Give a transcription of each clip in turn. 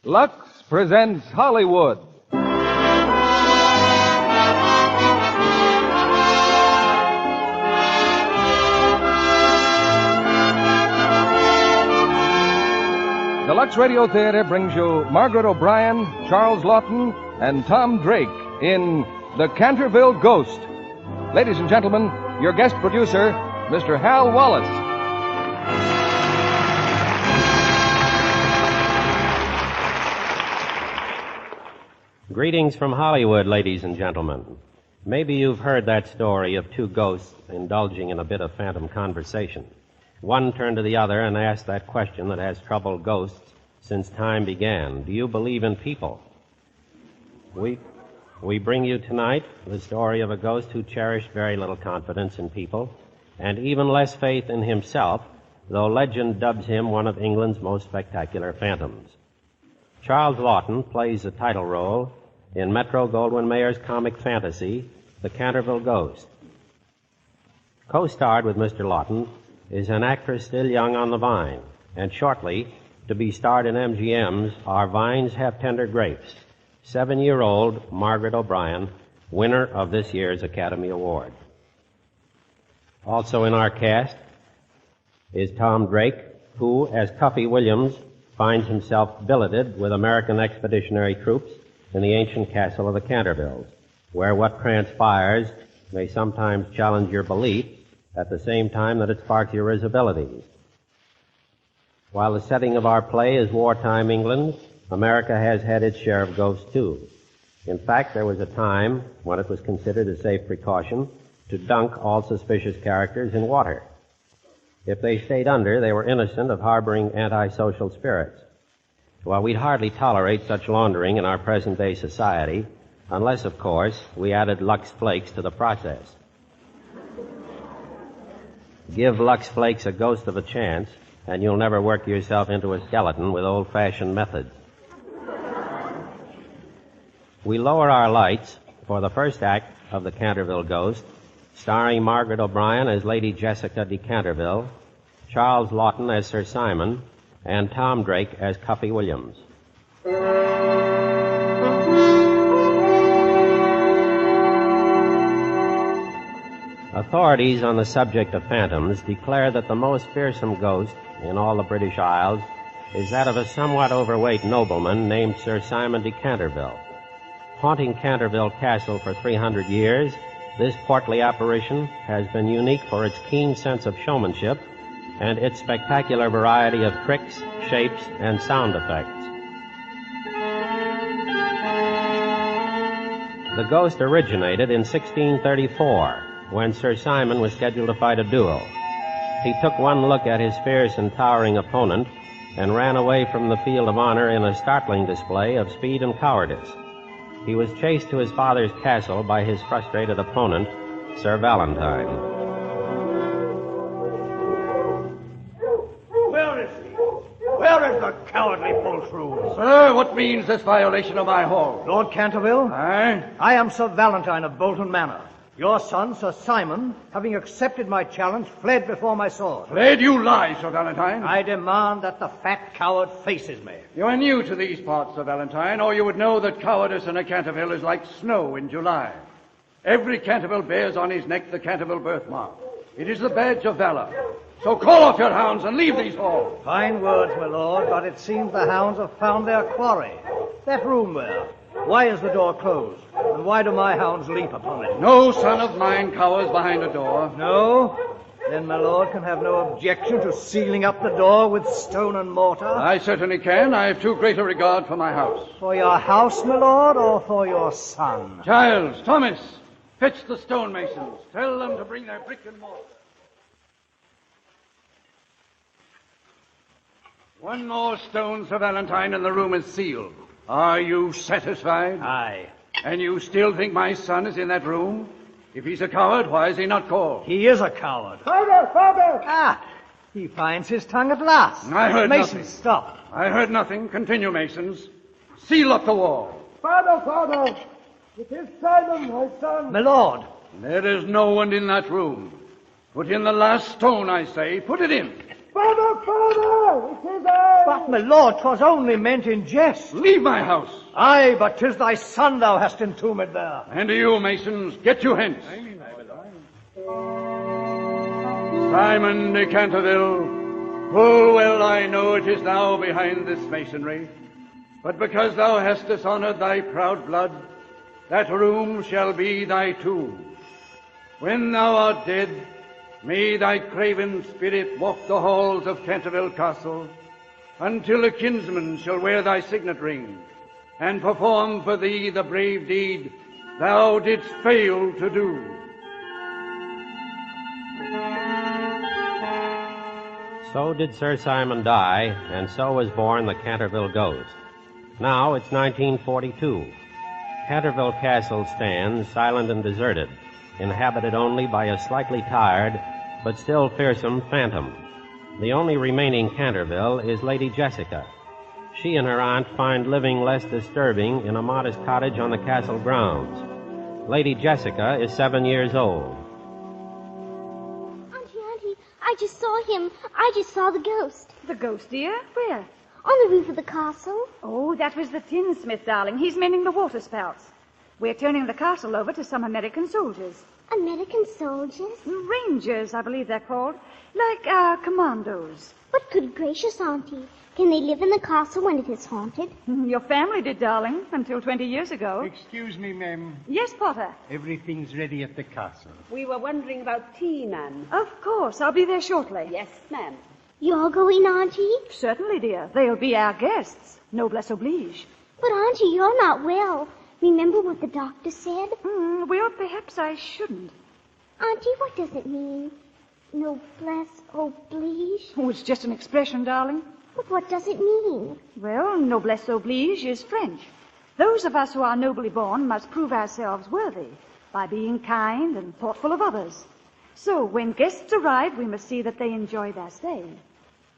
Lux presents Hollywood. The Lux Radio Theater brings you Margaret O'Brien, Charles Lawton, and Tom Drake in The Canterville Ghost. Ladies and gentlemen, your guest producer, Mr. Hal Wallace. Greetings from Hollywood, ladies and gentlemen. Maybe you've heard that story of two ghosts indulging in a bit of phantom conversation. One turned to the other and asked that question that has troubled ghosts since time began. Do you believe in people? We bring you tonight the story of a ghost who cherished very little confidence in people and even less faith in himself, though legend dubs him one of England's most spectacular phantoms. Charles Lawton plays the title role in Metro-Goldwyn-Mayer's comic fantasy, The Canterville Ghost. Co-starred with Mr. Lawton is an actress still young on the vine, and shortly to be starred in MGM's Our Vines Have Tender Grapes, 7-year-old Margaret O'Brien, winner of this year's Academy Award. Also in our cast is Tom Drake, who, as Cuffy Williams, finds himself billeted with American expeditionary troops in the ancient castle of the Cantervilles, where what transpires may sometimes challenge your belief at the same time that it sparks your risibilities. While the setting of our play is wartime England, America has had its share of ghosts, too. In fact, there was a time when it was considered a safe precaution to dunk all suspicious characters in water. If they stayed under, they were innocent of harboring antisocial spirits. Well, we'd hardly tolerate such laundering in our present-day society, unless, of course, we added Lux Flakes to the process. Give Lux Flakes a ghost of a chance, and you'll never work yourself into a skeleton with old-fashioned methods. We lower our lights for the first act of The Canterville Ghost, starring Margaret O'Brien as Lady Jessica de Canterville, Charles Lawton as Sir Simon, and Tom Drake as Cuffy Williams. Authorities on the subject of phantoms declare that the most fearsome ghost in all the British Isles is that of a somewhat overweight nobleman named Sir Simon de Canterville. Haunting Canterville Castle for 300 years, this portly apparition has been unique for its keen sense of showmanship and its spectacular variety of tricks, shapes, and sound effects. The ghost originated in 1634, when Sir Simon was scheduled to fight a duel. He took one look at his fierce and towering opponent and ran away from the field of honor in a startling display of speed and cowardice. He was chased to his father's castle by his frustrated opponent, Sir Valentine. Where is the cowardly poltroon? Sir, what means this violation of my hall? Lord Canterville? Aye? I am Sir Valentine of Bolton Manor. Your son, Sir Simon, having accepted my challenge, fled before my sword. Fled? You lie, Sir Valentine. I demand that the fat coward faces me. You are new to these parts, Sir Valentine, or you would know that cowardice in a Canterville is like snow in July. Every Canterville bears on his neck the Canterville birthmark. It is the badge of valor. So call off your hounds and leave these halls. Fine words, my lord, but it seems the hounds have found their quarry. That room there. Why is the door closed? And why do my hounds leap upon it? No son of mine cowers behind a door. No? Then my lord can have no objection to sealing up the door with stone and mortar? I certainly can. I have too great a regard for my house. For your house, my lord, or for your son? Giles, Thomas, fetch the stonemasons. Tell them to bring their brick and mortar. One more stone, Sir Valentine, and the room is sealed. Are you satisfied? Aye. And you still think my son is in that room? If he's a coward, why is he not called? He is a coward. Father! Father! Ah, he finds his tongue at last. I heard Mason, nothing. stop. I heard nothing. Continue, Masons. Seal up the wall. Father! It is Simon, my son. My lord. There is no one in that room. Put in the last stone, I say. Put it in. Father! It is I! But, my lord, 'twas only meant in jest. Leave my house. Aye, but 'tis thy son thou hast entombed there. And you, masons, get you hence. Simon de Canterville, full well I know it is thou behind this masonry. But because thou hast dishonored thy proud blood, that room shall be thy tomb. When thou art dead, may thy craven spirit walk the halls of Canterville Castle, until a kinsman shall wear thy signet ring, and perform for thee the brave deed thou didst fail to do. So did Sir Simon die, and so was born the Canterville Ghost. Now it's 1942. Canterville Castle stands silent and deserted, inhabited only by a slightly tired but still fearsome phantom. The only remaining Canterville is Lady Jessica. She and her aunt find living less disturbing in a modest cottage on the castle grounds. Lady Jessica is 7 years old. Auntie, I just saw him. I just saw the ghost. The ghost, dear? Where? On the roof of the castle. Oh, that was the tinsmith, darling. He's mending the water spouts. We're turning the castle over to some American soldiers. American soldiers? Rangers, I believe they're called. Like our commandos. But good gracious, Auntie, can they live in the castle when it is haunted? Your family did, darling, until 20 years ago. Excuse me, ma'am. Yes, Potter? Everything's ready at the castle. We were wondering about tea, ma'am. Of course. I'll be there shortly. Yes, ma'am. You're going, Auntie? Certainly, dear. They'll be our guests. Noblesse oblige. But, Auntie, you're not well. Remember what the doctor said? Well, perhaps I shouldn't. Auntie, what does it mean? Noblesse oblige? Oh, it's just an expression, darling. But what does it mean? Well, noblesse oblige is French. Those of us who are nobly born must prove ourselves worthy by being kind and thoughtful of others. So, when guests arrive, we must see that they enjoy their stay.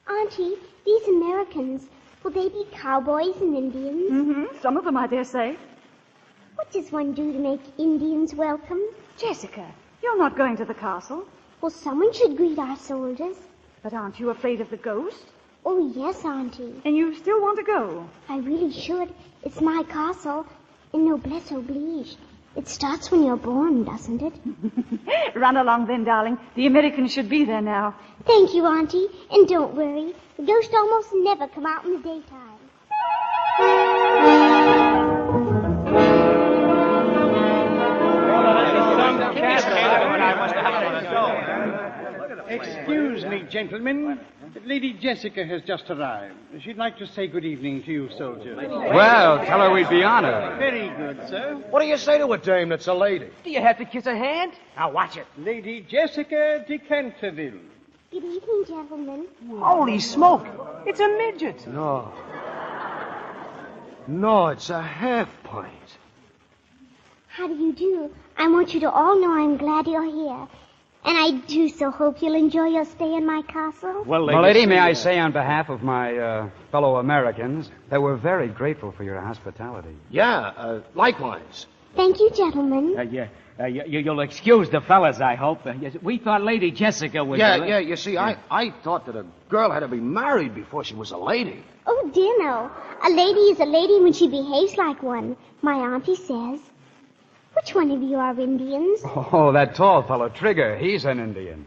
Auntie, these Americans, will they be cowboys and Indians? Some of them, I dare say. What does one do to make Indians welcome? Jessica, you're not going to the castle. Well, someone should greet our soldiers. But aren't you afraid of the ghost? Oh, yes, Auntie. And you still want to go? I really should. It's my castle, and noblesse oblige. It starts when you're born, doesn't it? Run along then, darling. The Americans should be there now. Thank you, Auntie. And don't worry. The ghosts almost never come out in the daytime. Excuse me, gentlemen. Lady Jessica has just arrived. She'd like to say good evening to you, soldiers. Well, tell her we'd be honored. Very good, sir. What do you say to a dame that's a lady? Do you have to kiss her hand? Now watch it. Lady Jessica de Canterville. Good evening, gentlemen. Holy smoke. It's a midget. No. No, it's a half pint. How do you do? I want you to all know I'm glad you're here. And I do so hope you'll enjoy your stay in my castle. Well, lady, may I say on behalf of my fellow Americans that we're very grateful for your hospitality. Yeah, likewise. Thank you, gentlemen. You'll excuse the fellas, I hope. We thought Lady Jessica was... You see, I thought that a girl had to be married before she was a lady. Oh, dear no. A lady is a lady when she behaves like one, my auntie says. Which one of you are Indians? Oh, that tall fellow, Trigger, he's an Indian.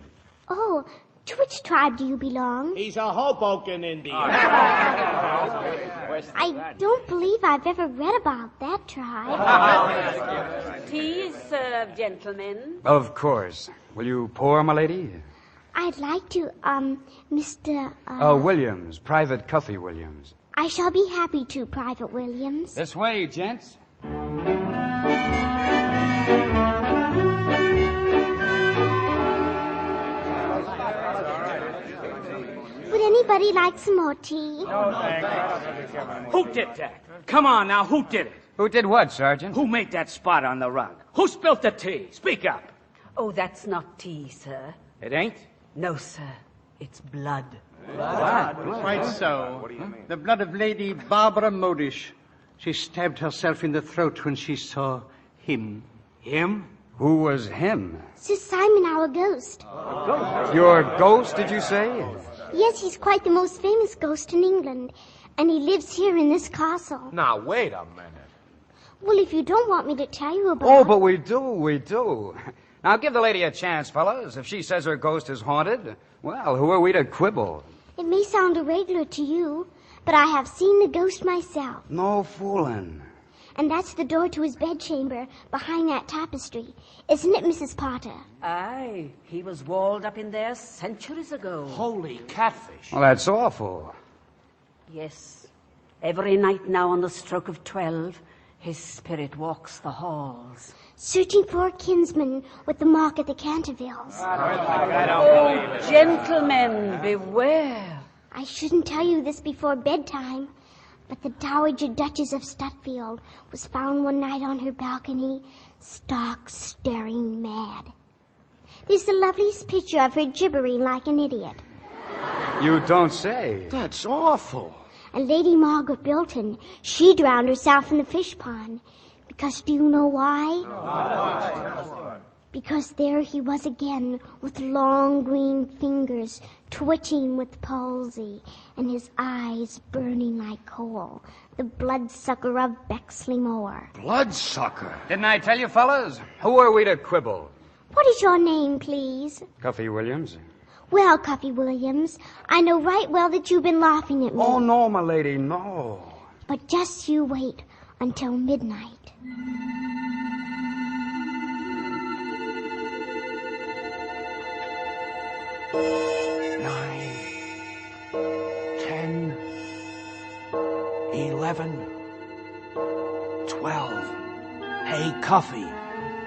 Oh, to which tribe do you belong? He's a Hoboken Indian. I don't believe I've ever read about that tribe. Tea is served, gentlemen. Of course. Will you pour, my lady? I'd like to, Mr. Williams, Private Cuffy Williams. I shall be happy to, Private Williams. This way, gents. Would anybody like some more tea? Who did that? Come on now, who did it? Who did what, Sergeant? Who made that spot on the rug? Who spilt the tea? Speak up. Oh, that's not tea, sir. It ain't? No, sir. It's blood. Quite so. What do you mean? The blood of Lady Barbara Modish. She stabbed herself in the throat when she saw him. Him? Who was him? Sir Simon, our ghost. Your ghost, did you say? Yes, he's quite the most famous ghost in England. And he lives here in this castle. Now, wait a minute. Well, if you don't want me to tell you about Oh, but we do. Now, give the lady a chance, fellas. If she says her ghost is haunted, well, who are we to quibble? It may sound irregular to you, but I have seen the ghost myself. No fooling. And that's the door to his bedchamber behind that tapestry. Isn't it, Mrs. Potter? Aye, he was walled up in there centuries ago. Holy catfish. Well, that's awful. Yes. Every night now on the stroke of 12, his spirit walks the halls. Searching for a kinsman with the mark at the Cantervilles. Oh, gentlemen, beware. I shouldn't tell you this before bedtime, but the Dowager Duchess of Stutfield was found one night on her balcony, stark, staring mad. There's the loveliest picture of her gibbering like an idiot. You don't say. That's awful. And Lady Margaret Bilton, she drowned herself in the fish pond. Because do you know why? Because there he was again, with long green fingers twitching with palsy, and his eyes burning like coal. The bloodsucker of Bexley Moor. Bloodsucker? Didn't I tell you, fellas? Who are we to quibble? What is your name, please? Cuffy Williams. Well, Cuffy Williams, I know right well that you've been laughing at me. Oh, no, my lady, no. But just you wait until midnight. Nine, 10, 11, 12. Hey, Cuffy,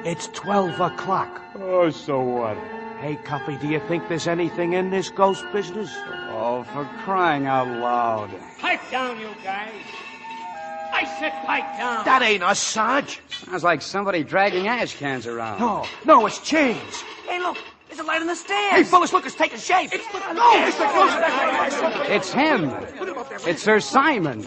it's 12 o'clock. Oh, so what? Hey, Cuffy, do you think there's anything in this ghost business? Oh, for crying out loud. Pipe down, you guys. I said pipe down. That ain't us, Sarge. Sounds like somebody dragging ash cans around. No, it's chains. Hey, look, there's a light in the stairs. Hey, fellas, look, it's taking shape. It's him. It's Sir Simon.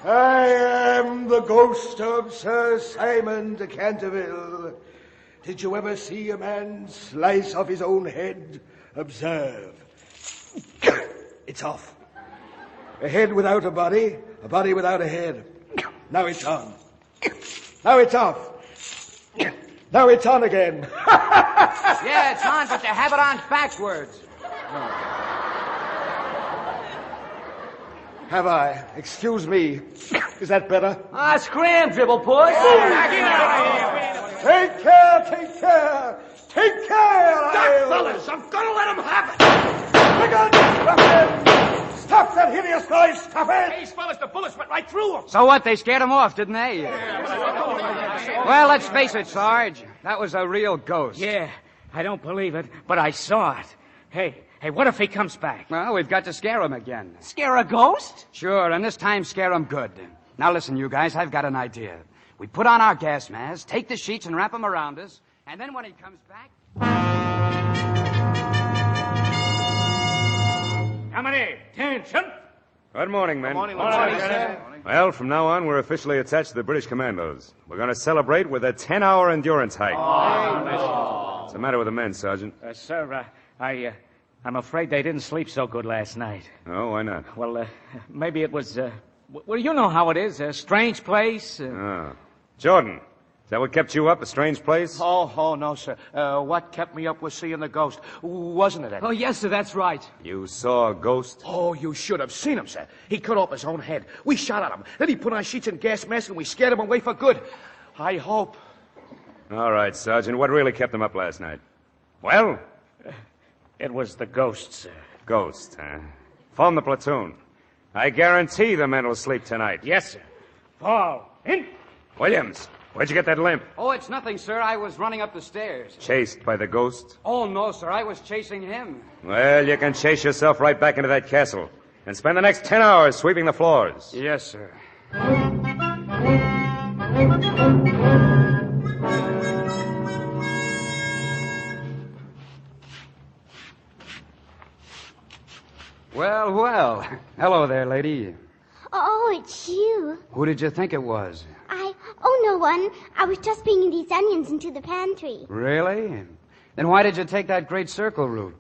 I am the ghost of Sir Simon de Canterville. Did you ever see a man slice off his own head? Observe. It's off. A head without a body without a head. Now it's on. Now it's off. Now it's on again. Yeah, it's on, but they have it on backwards. Have I? Excuse me. Is that better? Scram, dribble puss. Take care, take care. Take care, Fellas, I'm gonna let him have it. Stop that hideous noise! Stop it! These fellas, the bullets went right through them. So what? They scared him off, didn't they? Well, let's face it, Sarge. That was a real ghost. Yeah, I don't believe it, but I saw it. Hey, what if he comes back? Well, we've got to scare him again. Scare a ghost? Sure, and this time scare him good. Now listen, you guys, I've got an idea. We put on our gas masks, take the sheets and wrap them around us, and then when he comes back... Company, attention. Good morning, men. Good morning, sir. Well, from now on, we're officially attached to the British Commandos. We're going to celebrate with a 10-hour endurance hike. What's the matter with the men, Sergeant? Sir, I'm afraid they didn't sleep so good last night. Oh, why not? Well, maybe it was, well, you know how it is, a strange place. Jordan, is that what kept you up, a strange place? Oh, no, sir. What kept me up was seeing the ghost, wasn't it, Eddie? Oh, yes, sir, that's right. You saw a ghost? Oh, you should have seen him, sir. He cut off his own head. We shot at him. Then he put on sheets and gas masks, and we scared him away for good. I hope. All right, Sergeant. What really kept them up last night? Well? It was the ghost, sir. Ghost, huh? Form the platoon. I guarantee the men will sleep tonight. Yes, sir. Fall in. Williams, where'd you get that limp? Oh, it's nothing, sir. I was running up the stairs. Chased by the ghost? Oh, no, sir. I was chasing him. Well, you can chase yourself right back into that castle and spend the next 10 hours sweeping the floors. Yes, sir. Well. Hello there, lady. Oh, it's you. Who did you think it was? Oh, no one. I was just bringing these onions into the pantry. Really? Then why did you take that great circle route?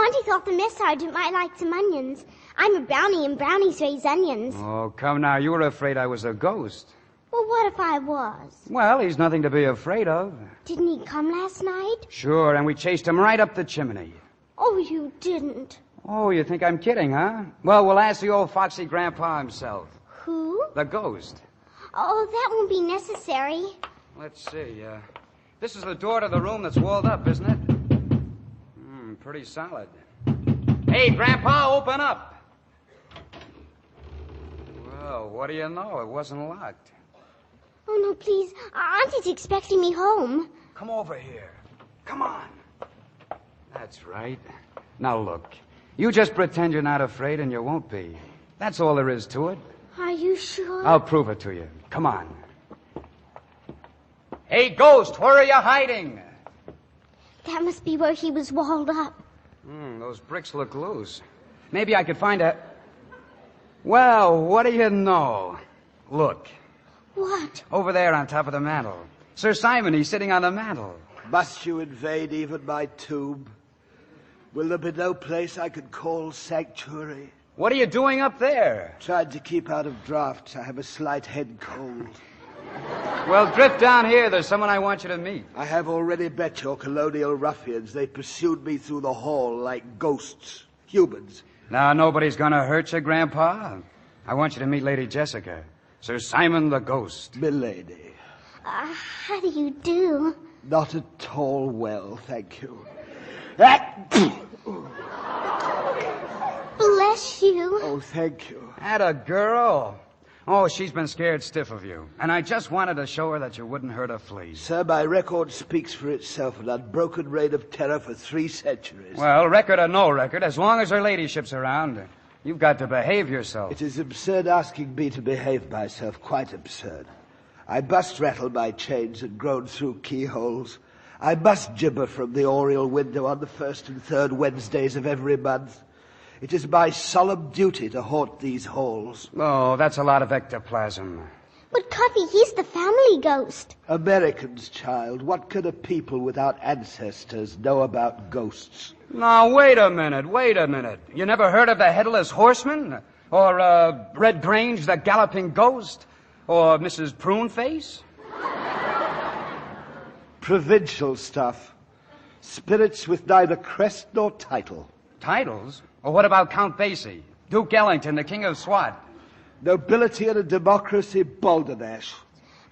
Auntie thought the mess sergeant might like some onions. I'm a brownie, and brownies raise onions. Oh, come now. You were afraid I was a ghost. Well, what if I was? Well, he's nothing to be afraid of. Didn't he come last night? Sure, and we chased him right up the chimney. Oh, you didn't. Oh, you think I'm kidding, huh? Well, we'll ask the old foxy grandpa himself. Who? The ghost. Oh, that won't be necessary. Let's see. This is the door to the room that's walled up, isn't it? Pretty solid. Hey, Grandpa, open up. Well, what do you know? It wasn't locked. Oh, no, please. Auntie's expecting me home. Come over here. Come on. That's right. Now, look. You just pretend you're not afraid and you won't be. That's all there is to it. Are you sure? I'll prove it to you. Come on. Hey, Ghost, where are you hiding? That must be where he was walled up. Those bricks look loose. Maybe I could find a... Well, what do you know? Look. What? Over there on top of the mantel. Sir Simon, he's sitting on the mantel. Must you invade even my tomb? Will there be no place I could call sanctuary? What are you doing up there? Tried to keep out of drafts. I have a slight head cold. Well, drift down here. There's someone I want you to meet. I have already met your colonial ruffians. They pursued me through the hall like ghosts, humans. Now, nobody's gonna hurt you, Grandpa. I want you to meet Lady Jessica, Sir Simon the Ghost. Milady. How do you do? Not at all well, thank you. Bless you. Oh, thank you. Atta girl. Oh, she's been scared stiff of you. And I just wanted to show her that you wouldn't hurt a flea. Sir, my record speaks for itself. An unbroken reign of terror for 3 centuries. Well, record or no record, as long as her ladyship's around, you've got to behave yourself. It is absurd asking me to behave myself. Quite absurd. I must rattle my chains and groan through keyholes. I must gibber from the oriel window on the 1st and 3rd Wednesdays of every month. It is my solemn duty to haunt these halls. Oh, that's a lot of ectoplasm. But, Cuffy, he's the family ghost. Americans, child. What can a people without ancestors know about ghosts? Now, wait a minute. You never heard of the Headless Horseman? Or, Red Grange, the Galloping Ghost? Or Mrs. Pruneface? Provincial stuff. Spirits with neither crest nor title. Titles? Or what about Count Basie? Duke Ellington, the King of Swat? Nobility and a democracy, balderdash.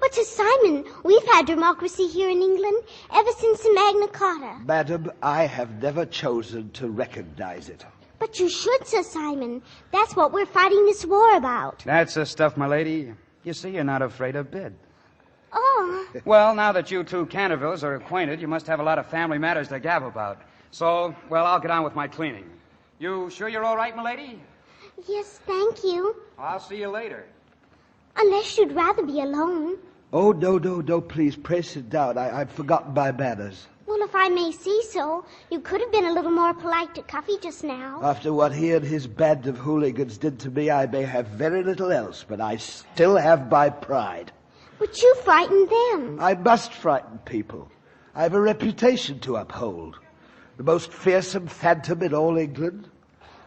But, Sir Simon, we've had democracy here in England ever since the Magna Carta. Madam, I have never chosen to recognize it. But you should, Sir Simon. That's what we're fighting this war about. That's the stuff, my lady. You see, you're not afraid a bit. Oh. Well, now that you two Cantervilles are acquainted, you must have a lot of family matters to gab about. So, well, I'll get on with my cleaning. You sure you're all right, my lady? Yes, thank you. I'll see you later. Unless you'd rather be alone. Oh, no, please, pray sit down. I've forgotten my manners. Well, if I may say so, you could have been a little more polite to Cuffy just now. After what he and his band of hooligans did to me, I may have very little else, but I still have my pride. But you frightened them. I must frighten people. I have a reputation to uphold. The most fearsome phantom in all England.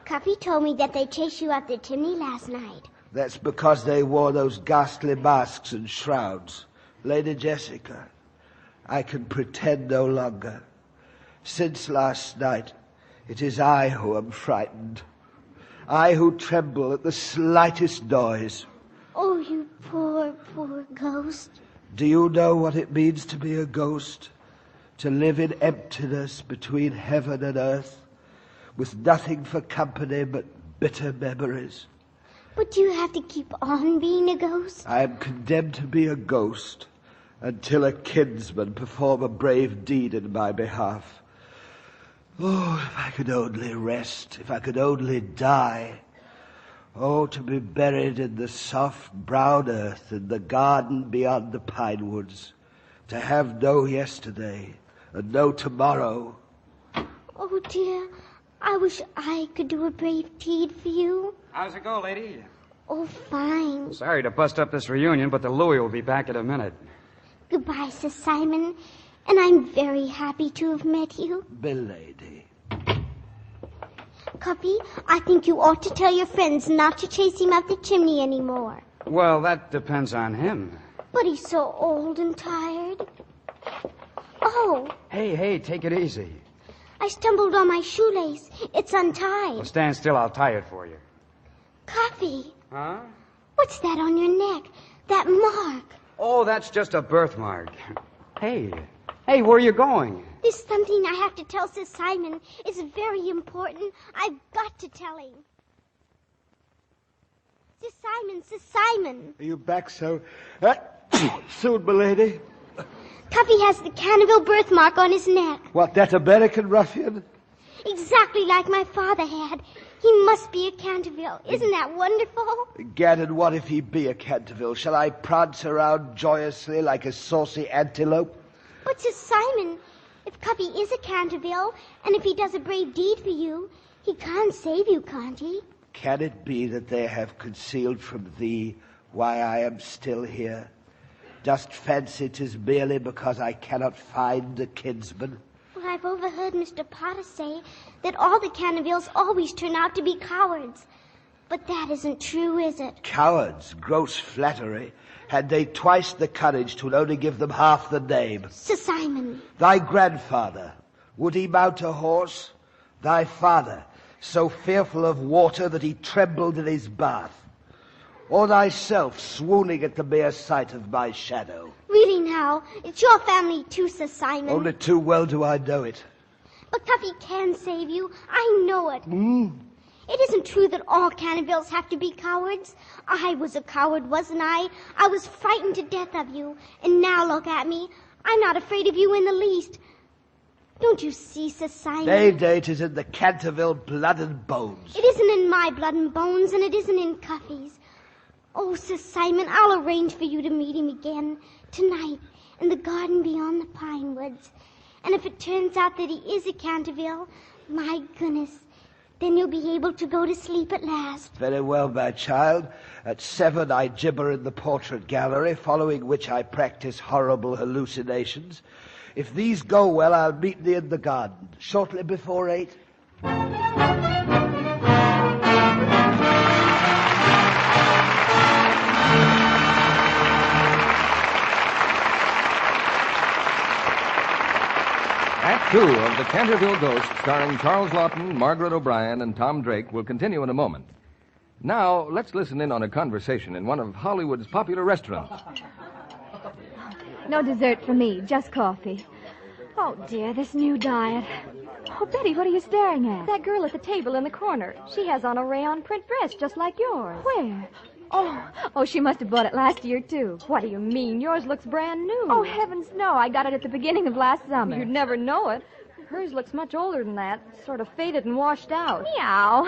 Cuffy told me that they chased you up the chimney last night. That's because they wore those ghastly masks and shrouds. Lady Jessica, I can pretend no longer. Since last night, it is I who am frightened. I who tremble at the slightest noise. Oh, you poor ghost. Do you know what it means to be a ghost? To live in emptiness between heaven and earth, with nothing for company but bitter memories. But do you have to keep on being a ghost? I am condemned to be a ghost until a kinsman perform a brave deed in my behalf. Oh, if I could only rest, if I could only die. Oh, to be buried in the soft brown earth in the garden beyond the pine woods. To have no yesterday and no tomorrow. Oh, dear. I wish I could do a brave deed for you. How's it go, lady? Oh, fine. Sorry to bust up this reunion, but the Louie will be back in a minute. Goodbye, Sir Simon. And I'm very happy to have met you. Milady. Cuffy, I think you ought to tell your friends not to chase him up the chimney anymore. Well, that depends on him. But he's so old and tired. Oh, Hey, take it easy. I stumbled on my shoelace. It's untied. Well, stand still, I'll tie it for you. Cuffy, Huh? what's that on your neck? That mark. Oh, that's just a birthmark. Hey, where are you going? There's something I have to tell Sir Simon. It's very important. I've got to tell him. Sir Simon. Are you back so soon, milady? Cuffy has the Canterville birthmark on his neck. What, that American ruffian? Exactly like my father had. He must be a Canterville. Isn't that wonderful? Gad, and what if he be a Canterville? Shall I prance around joyously like a saucy antelope? But Sir Simon, if Cuffy is a Canterville, and if he does a brave deed for you, he can't save you, can't he? Can it be that they have concealed from thee why I am still here? Dost fancy 'tis merely because I cannot find a kinsman? Well, I've overheard Mr. Potter say that all the Cantervilles always turn out to be cowards. But that isn't true, is it? Cowards, gross flattery. Had they twice the courage, 'twould only give them half the name. Sir Simon. Thy grandfather, would he mount a horse? Thy father, so fearful of water that he trembled in his bath? Or thyself, swooning at the mere sight of my shadow? Really now, it's your family too, Sir Simon. Only too well do I know it. But Cuffy can save you. I know it. It isn't true that all Cantervilles have to be cowards. I was a coward, wasn't I? I was frightened to death of you. And now look at me. I'm not afraid of you in the least. Don't you see, Sir Simon? Nay, 'tis in the Canterville blood and bones. It isn't in my blood and bones, and it isn't in Cuffy's. Oh, Sir Simon, I'll arrange for you to meet him again tonight in the garden beyond the pine woods. And if it turns out that he is a Canterville, my goodness, then you'll be able to go to sleep at last. Very well, my child. At 7 I gibber in the portrait gallery, following which I practice horrible hallucinations. If these go well, I'll meet thee in the garden shortly before 8. Act 2 of The Canterville Ghost, starring Charles Lawton, Margaret O'Brien, and Tom Drake, will continue in a moment. Now, let's listen in on a conversation in one of Hollywood's popular restaurants. No dessert for me, just coffee. Oh, dear, this new diet. Oh, Betty, what are you staring at? That girl at the table in the corner. She has on a rayon print dress just like yours. Where? Oh, she must have bought it last year, too. What do you mean? Yours looks brand new. Oh, heavens, no. I got it at the beginning of last summer. You'd never know it. Hers looks much older than that. Sort of faded and washed out. Meow.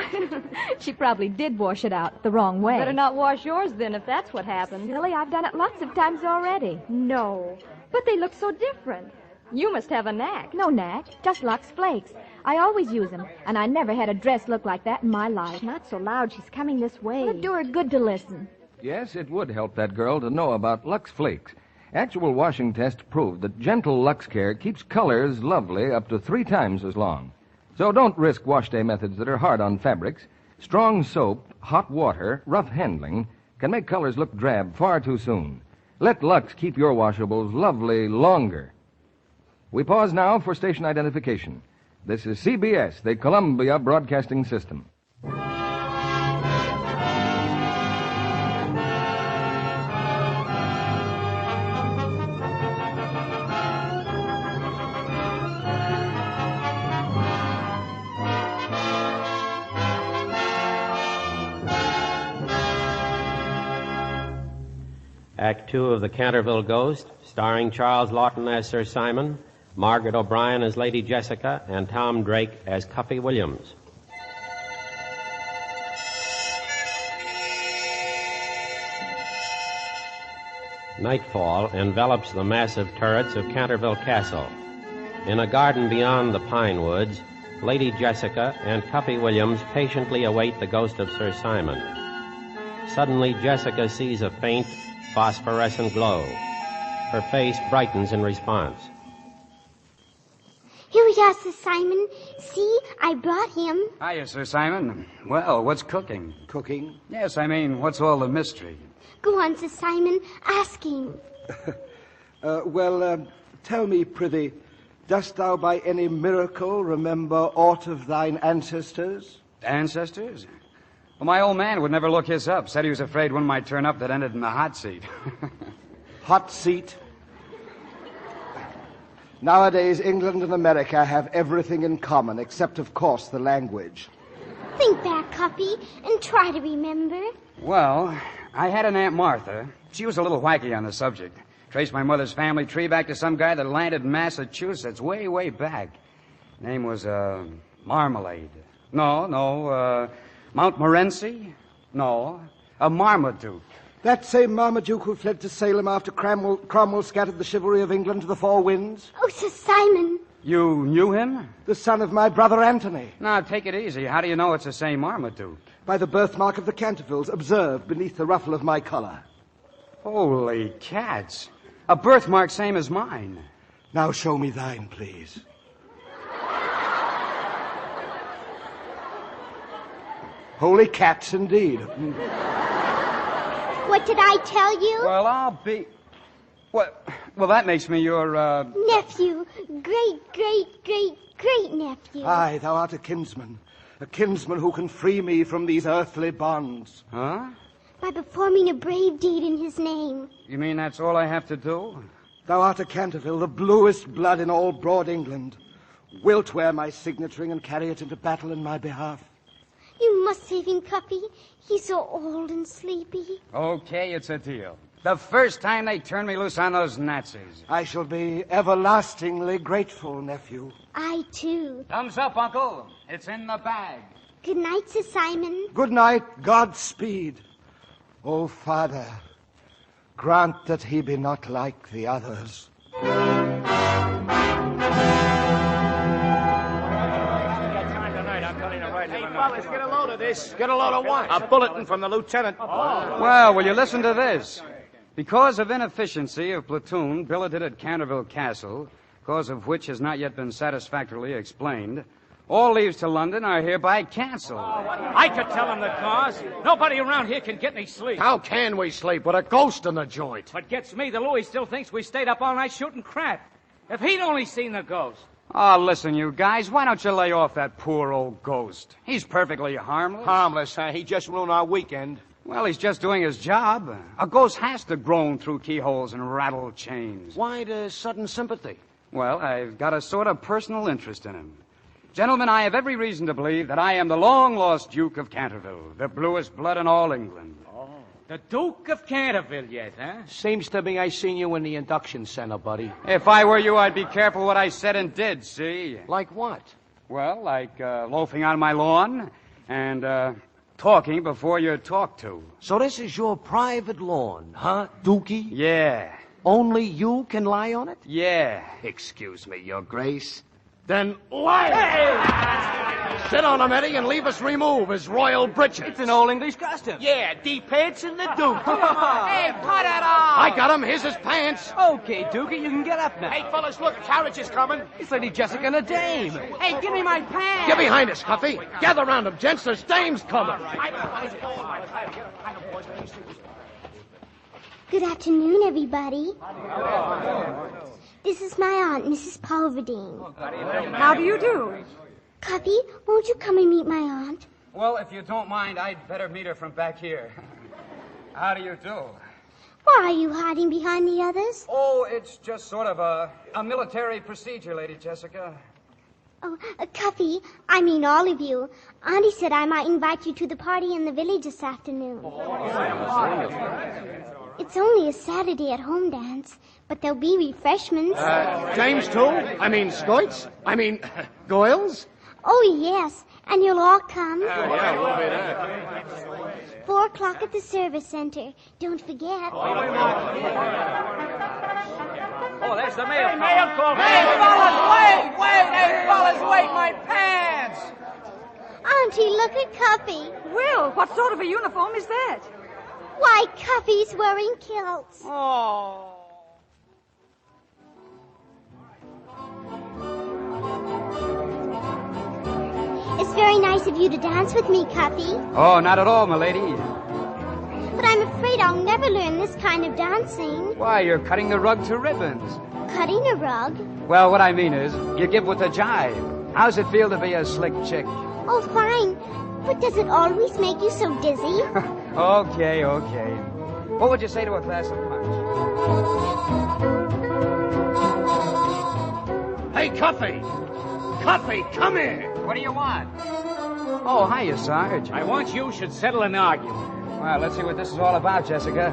She probably did wash it out the wrong way. Better not wash yours, then, if that's what happened. Silly, I've done it lots of times already. No. But they look so different. You must have a knack. No knack, just Lux Flakes. I always use them, and I never had a dress look like that in my life. Not so loud, she's coming this way. It'd do her good to listen. Yes, it would help that girl to know about Lux Flakes. Actual washing tests proved that gentle Lux Care keeps colors lovely up to 3 times as long. So don't risk wash day methods that are hard on fabrics. Strong soap, hot water, rough handling can make colors look drab far too soon. Let Lux keep your washables lovely longer. We pause now for station identification. This is CBS, the Columbia Broadcasting System. Act 2 of The Canterville Ghost, starring Charles Lawton as Sir Simon, Margaret O'Brien as Lady Jessica, and Tom Drake as Cuffy Williams. Nightfall envelops the massive turrets of Canterville Castle. In a garden beyond the pine woods, Lady Jessica and Cuffy Williams patiently await the ghost of Sir Simon. Suddenly, Jessica sees a faint, phosphorescent glow. Her face brightens in response. Here we are, Sir Simon. See, I brought him. Hiya, Sir Simon. Well, what's cooking? Cooking? Yes, I mean, what's all the mystery? Go on, Sir Simon. Ask him. Tell me, prithee, dost thou by any miracle remember aught of thine ancestors? Ancestors? Well, my old man would never look his up. Said he was afraid one might turn up that ended in the hot seat. Hot seat? Nowadays, England and America have everything in common, except, of course, the language. Think back, Cuppy, and try to remember. Well, I had an Aunt Martha. She was a little wacky on the subject. Traced my mother's family tree back to some guy that landed in Massachusetts way, way back. Name was, Marmalade. No, Montmorency? No, a Marmaduke. That same Marmaduke who fled to Salem after Cromwell scattered the chivalry of England to the four winds? Oh, Sir Simon. You knew him? The son of my brother Anthony. Now, take it easy. How do you know it's the same Marmaduke? By the birthmark of the Cantervilles, observed beneath the ruffle of my collar. Holy cats. A birthmark same as mine. Now show me thine, please. Holy cats, indeed. What did I tell you? Well, I'll be... What? Well, that makes me your, Nephew. Great nephew. Aye, thou art a kinsman who can free me from these earthly bonds. Huh? By performing a brave deed in his name. You mean that's all I have to do? Thou art a Canterville, the bluest blood in all broad England. Wilt wear my signaturing and carry it into battle in my behalf? You must save him, Cuppy. He's so old and sleepy. Okay, it's a deal. The first time they turn me loose on those Nazis. I shall be everlastingly grateful, nephew. I, too. Thumbs up, Uncle. It's in the bag. Good night, Sir Simon. Good night, Godspeed. O Father, grant that he be not like the others. Hey, fellas, get a load of this. Get a load of what? A bulletin from the lieutenant. Well, will you listen to this? Because of inefficiency of platoon billeted at Canterville Castle, cause of which has not yet been satisfactorily explained, all leaves to London are hereby canceled. I could tell him the cause. Nobody around here can get any sleep. How can we sleep with a ghost in the joint? What gets me, the Louis still thinks we stayed up all night shooting crap. If he'd only seen the ghost. Oh, listen, you guys, why don't you lay off that poor old ghost? He's perfectly harmless. Harmless, huh? He just ruined our weekend. Well, he's just doing his job. A ghost has to groan through keyholes and rattle chains. Why the sudden sympathy? Well, I've got a sort of personal interest in him. Gentlemen, I have every reason to believe that I am the long-lost Duke of Canterville, the bluest blood in all England. Oh. The Duke of Canterville yet, huh? Seems to me I seen you in the induction center, buddy. If I were you, I'd be careful what I said and did, see? Like what? Well, like loafing on my lawn and talking before you're talked to. So this is your private lawn, huh, Dookie? Yeah. Only you can lie on it? Yeah. Excuse me, Your Grace. Then lie! Hey! Sit on him, Eddie, and leave us remove his royal breeches. It's an old English costume. Yeah, the pants and the Duke. Come on. Hey, put it on! I got him. Here's his pants. Okay, Dookie, you can get up now. Hey, fellas, look, carriage is coming. It's Lady Jessica and a dame. Hey, give me my pants. Get behind us, Cuffy. Gather round him, gents. There's dames coming. Good afternoon, everybody. This is my aunt, Mrs. Pulverdine. How do you do? Cuppy, won't you come and meet my aunt? Well, if you don't mind, I'd better meet her from back here. How do you do? Why are you hiding behind the others? Oh, it's just sort of a military procedure, Lady Jessica. Oh, Cuffy, I mean all of you. Auntie said I might invite you to the party in the village this afternoon. It's only a Saturday at home dance, but there'll be refreshments. James, too? I mean, Scoits? I mean, Goyles? Oh, yes, and you'll all come. Yeah, we'll be there. 4 o'clock at the service center. Don't forget. Oh, there's the mail call. Mail call. Hey, fellas, wait. Hey, fellas, wait, my pants. Auntie, look at Cuffy. Well, what sort of a uniform is that? Why, Cuffy's wearing kilts. Oh. It's very nice of you to dance with me, Cuffy. Oh, not at all, milady. But I'm afraid I'll never learn this kind of dancing. Why, you're cutting the rug to ribbons. Cutting a rug? Well, what I mean is, you give with a jive. How's it feel to be a slick chick? Oh, fine. But does it always make you so dizzy? Okay. What would you say to a glass of punch? Hey, Cuffy! Cuffy, come here! What do you want? Oh, hiya, Sarge. I want you should settle an argument. Well, let's see what this is all about, Jessica.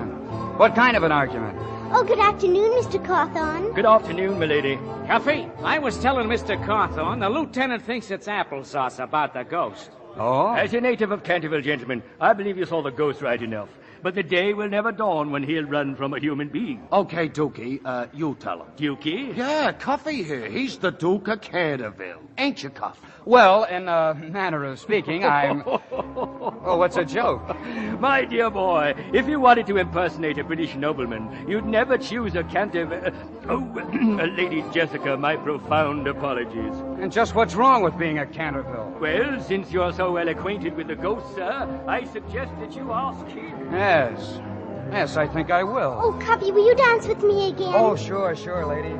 What kind of an argument? Oh, good afternoon, Mr. Cawthorn. Good afternoon, milady. Cuffy, I was telling Mr. Cawthorn the lieutenant thinks it's applesauce about the ghost. Oh? As a native of Canterville, gentlemen, I believe you saw the ghost right enough. But the day will never dawn when he'll run from a human being. Okay, Dookie, you tell him. Dukey? Yeah, Cuffy here. He's the Duke of Canterville. Ain't you, Cuff? Well, in a manner of speaking, I'm... Oh, what's a joke? My dear boy, if you wanted to impersonate a British nobleman, you'd never choose a Canterville... Lady Jessica, my profound apologies. And just what's wrong with being a Canterville? Well, since you're so well acquainted with the ghost, sir, I suggest that you ask him. Yes, I think I will. Oh, Cuffy, will you dance with me again? Oh, sure, lady.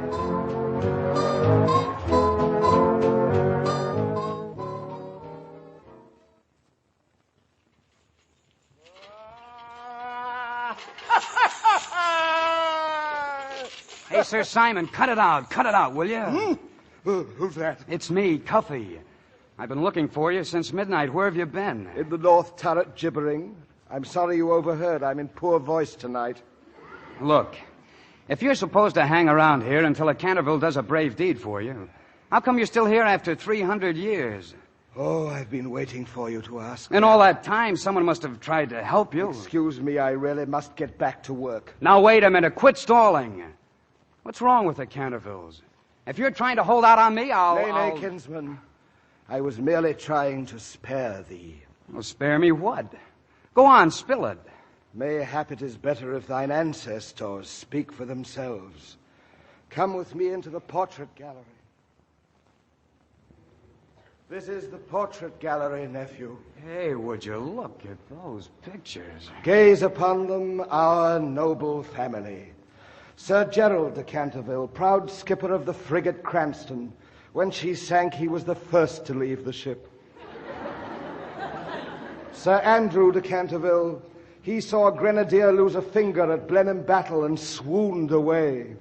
Hey, Sir Simon, cut it out, will you? Who's that? It's me, Cuffy. I've been looking for you since midnight. Where have you been? In the north turret, gibbering. I'm sorry you overheard. I'm in poor voice tonight. Look, if you're supposed to hang around here until a Canterville does a brave deed for you, how come you're still here after 300 years? Oh, I've been waiting for you to ask. In all that time, someone must have tried to help you. Excuse me, I really must get back to work. Now, wait a minute. Quit stalling. What's wrong with the Cantervilles? If you're trying to hold out on me, Nay, kinsman. I was merely trying to spare thee. Well, spare me what? Go on, spill it. Mayhap it is better if thine ancestors speak for themselves. Come with me into the portrait gallery. This is the portrait gallery, nephew. Hey, would you look at those pictures? Gaze upon them, our noble family. Sir Gerald de Canterville, proud skipper of the frigate Cranston. When she sank, he was the first to leave the ship. Sir Andrew de Canterville, he saw a grenadier lose a finger at Blenheim battle and swooned away.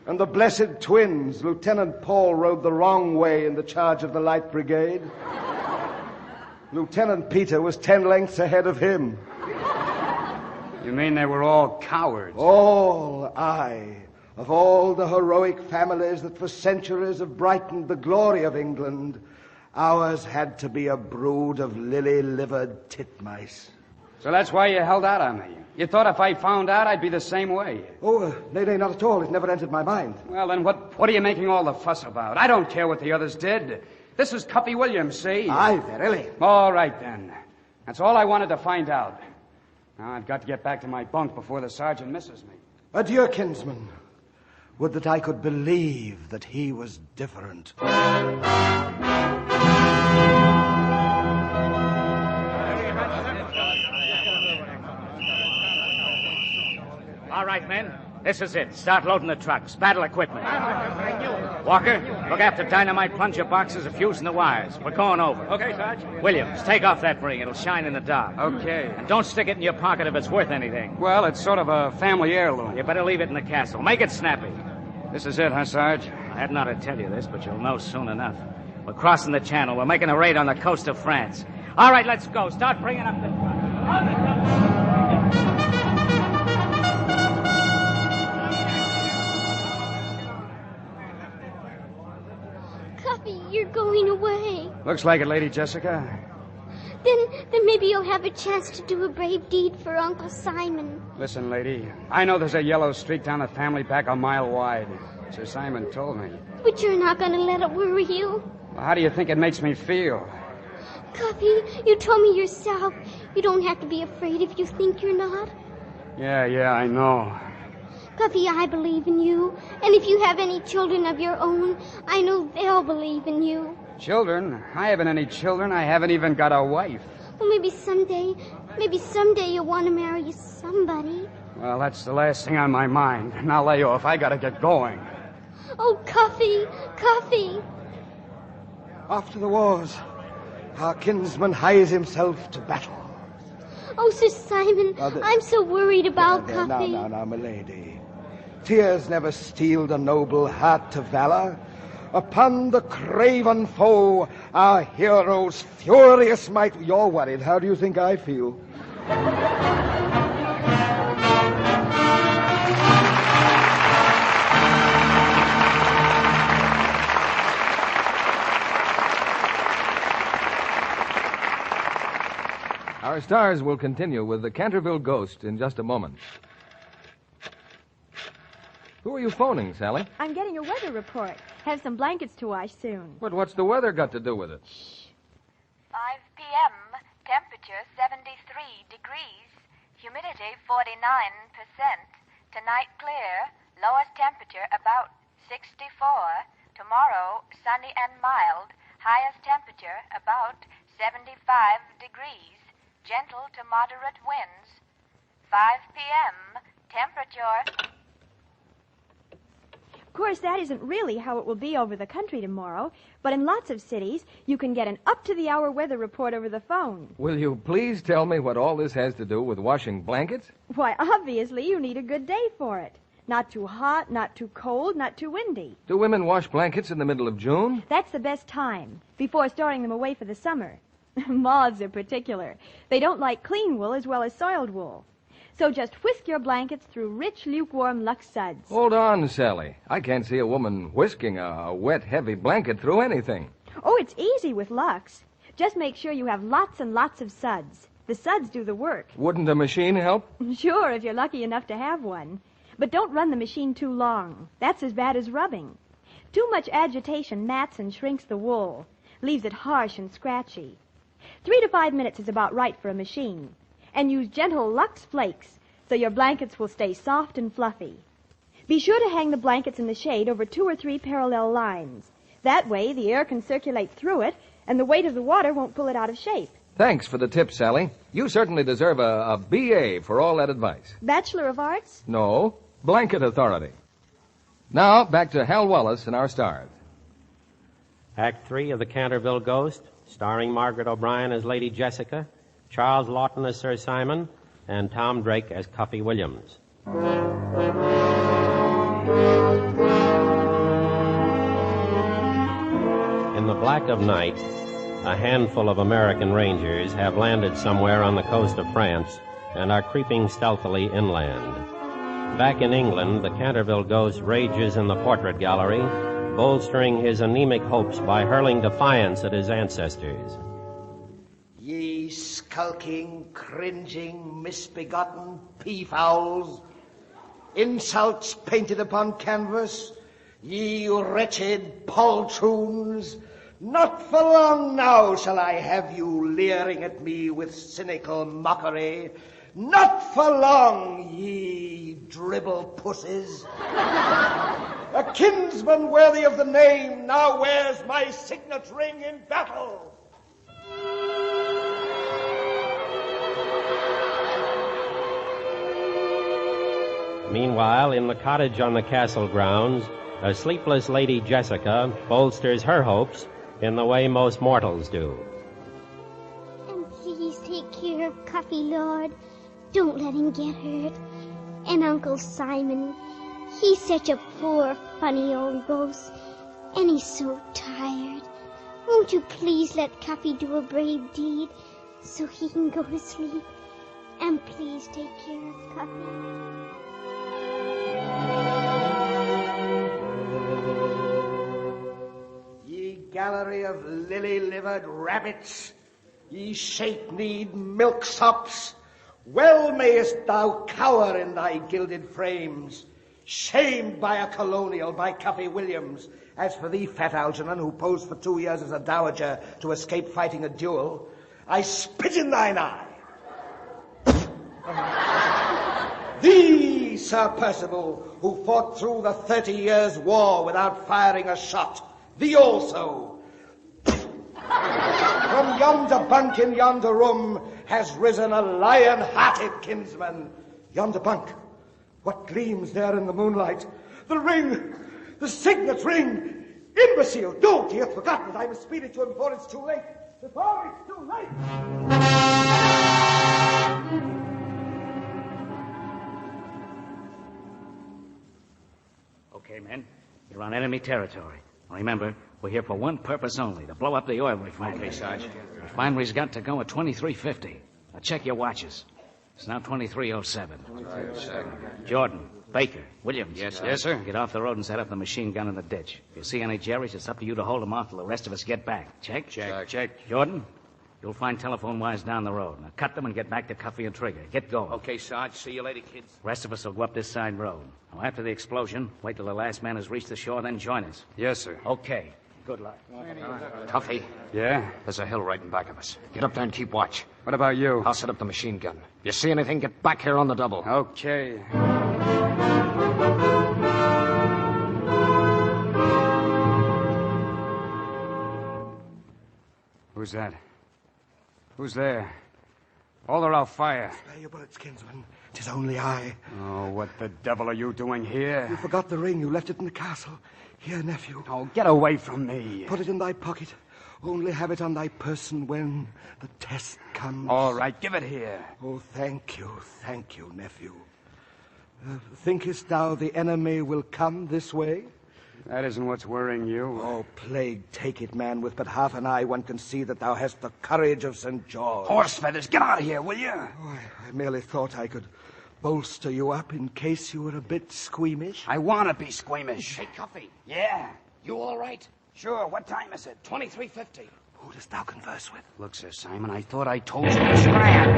And the blessed twins, Lieutenant Paul rode the wrong way in the charge of the Light Brigade. Lieutenant Peter was 10 lengths ahead of him. You mean they were all cowards? All, aye. Of all the heroic families that for centuries have brightened the glory of England, ours had to be a brood of lily-livered titmice. So that's why you held out on me. You thought if I found out, I'd be the same way. Oh, nay, not at all. It never entered my mind. Well, then what are you making all the fuss about? I don't care what the others did. This is Cuffy Williams, see? Aye, verily. All right, then. That's all I wanted to find out. Now, I've got to get back to my bunk before the sergeant misses me. Adieu, kinsman. Would that I could believe that he was different. All right, men. This is it. Start loading the trucks. Battle equipment. Walker, look after dynamite plunger boxes and fusing the wires. We're going over. Okay, Sarge. Williams, take off that ring. It'll shine in the dark. Okay. And don't stick it in your pocket if it's worth anything. Well, it's sort of a family heirloom. You better leave it in the castle. Make it snappy. This is it, huh, Sarge? I hadn't ought to tell you this, but you'll know soon enough. We're crossing the channel. We're making a raid on the coast of France. All right, let's go. Start bringing up the trucks. Cuffy, you're going away. Looks like it, Lady Jessica. Then maybe you'll have a chance to do a brave deed for Uncle Simon. Listen, lady, I know there's a yellow streak down the family back a mile wide. Sir Simon told me. But you're not going to let it worry you. Well, how do you think it makes me feel? Cuffy, you told me yourself. You don't have to be afraid if you think you're not. Yeah, I know. Cuffy, I believe in you. And if you have any children of your own, I know they'll believe in you. Children? I haven't any children. I haven't even got a wife. Well, maybe someday you'll want to marry somebody. Well, that's the last thing on my mind. Now lay off. I gotta get going. Oh, Cuffy, Cuffy. After the wars, our kinsman hies himself to battle. Oh, Sir Simon, I'm so worried about Cuffy. Now, milady. Tears never steeled a noble heart to valor. Upon the craven foe, our hero's furious might... You're worried. How do you think I feel? Our stars will continue with the Canterville Ghost in just a moment. Who are you phoning, Sally? I'm getting a weather report. Have some blankets to wash soon. But what's the weather got to do with it? 5 p.m., temperature 73 degrees, humidity 49%. Tonight clear, lowest temperature about 64. Tomorrow sunny and mild, highest temperature about 75 degrees, gentle to moderate winds. 5 p.m., temperature... Of course, that isn't really how it will be over the country tomorrow, but in lots of cities, you can get an up-to-the-hour weather report over the phone. Will you please tell me what all this has to do with washing blankets? Why, obviously, you need a good day for it. Not too hot, not too cold, not too windy. Do women wash blankets in the middle of June? That's the best time, before storing them away for the summer. Moths are particular. They don't like clean wool as well as soiled wool. So just whisk your blankets through rich, lukewarm Lux suds. Hold on, Sally. I can't see a woman whisking a wet, heavy blanket through anything. Oh, it's easy with Lux. Just make sure you have lots and lots of suds. The suds do the work. Wouldn't a machine help? Sure, if you're lucky enough to have one. But don't run the machine too long. That's as bad as rubbing. Too much agitation mats and shrinks the wool, leaves it harsh and scratchy. 3 to 5 minutes is about right for a machine. And use gentle Lux flakes so your blankets will stay soft and fluffy. Be sure to hang the blankets in the shade over 2 or 3 parallel lines. That way, the air can circulate through it, and the weight of the water won't pull it out of shape. Thanks for the tip, Sally. You certainly deserve a B.A. for all that advice. Bachelor of Arts? No, blanket authority. Now, back to Hal Wallace and our stars. Act 3 of The Canterville Ghost, starring Margaret O'Brien as Lady Jessica, Charles Lawton as Sir Simon, and Tom Drake as Cuffy Williams. In the black of night, a handful of American Rangers have landed somewhere on the coast of France and are creeping stealthily inland. Back in England, the Canterville Ghost rages in the portrait gallery, bolstering his anemic hopes by hurling defiance at his ancestors. Ye skulking, cringing, misbegotten peafowls, insults painted upon canvas, ye wretched poltroons, not for long now shall I have you leering at me with cynical mockery. Not for long, ye dribble pussies. A kinsman worthy of the name now wears my signet ring in battle. Meanwhile, in the cottage on the castle grounds, a sleepless Lady Jessica bolsters her hopes in the way most mortals do. And please take care of Cuffy, Lord. Don't let him get hurt. And Uncle Simon, he's such a poor, funny old ghost, and he's so tired. Won't you please let Cuffy do a brave deed so he can go to sleep? And please take care of Cuffy. Ye gallery of lily-livered rabbits, ye shape-kneed milksops, well mayest thou cower in thy gilded frames, shamed by a colonial, by Cuffy Williams. As for thee, fat Algernon, who posed for 2 years as a dowager to escape fighting a duel, I spit in thine eye. The Sir Percival, who fought through the 30 Years' War without firing a shot. Thee also. From yonder bunk in yonder room has risen a lion-hearted kinsman. Yonder bunk. What gleams there in the moonlight? The ring! The signet ring! Imbecile! Don't! He hath forgotten it. I must speed it to him before it's too late. Before it's too late! Okay, men. You're on enemy territory. Remember, we're here for one purpose only, to blow up the oil refinery. Okay, Sarge. Refinery's got to go at 2350. Now check your watches. It's now 2307. Jordan, Baker, Williams. Yes, sir. Yes, sir. Get off the road and set up the machine gun in the ditch. If you see any Jerry's, it's up to you to hold them off till the rest of us get back. Check? Check. Jordan, you'll find telephone wires down the road. Now cut them and get back to Cuffy and Trigger. Get going. Okay, Sarge. See you later, kids. Rest of us will go up this side road. Now, after the explosion, wait till the last man has reached the shore, then join us. Yes, sir. Okay. Good luck. Cuffy, Yeah? there's a hill right in back of us. Get up there and keep watch. What about you? I'll set up the machine gun. If you see anything, get back here on the double. Okay. Who's that? Who's there? All are out fire. Spare your bullets, kinsman. 'Tis only I. Oh, what the devil are you doing here? You forgot the ring. You left it in the castle. Here, nephew. Oh, get away from me. Put it in thy pocket. Only have it on thy person when the test comes. All right, give it here. Oh, thank you, nephew. Thinkest thou the enemy will come this way? That isn't what's worrying you. Oh, plague take it, man. With but half an eye, one can see that thou hast the courage of St. George. Horse feathers, get out of here, will you? Oh, I merely thought I could bolster you up in case you were a bit squeamish. I want to be squeamish. Hey, Cuffy. Yeah. You all right? Sure, what time is it? 2350. Who dost thou converse with? Look, Sir Simon, I thought I told you to scram.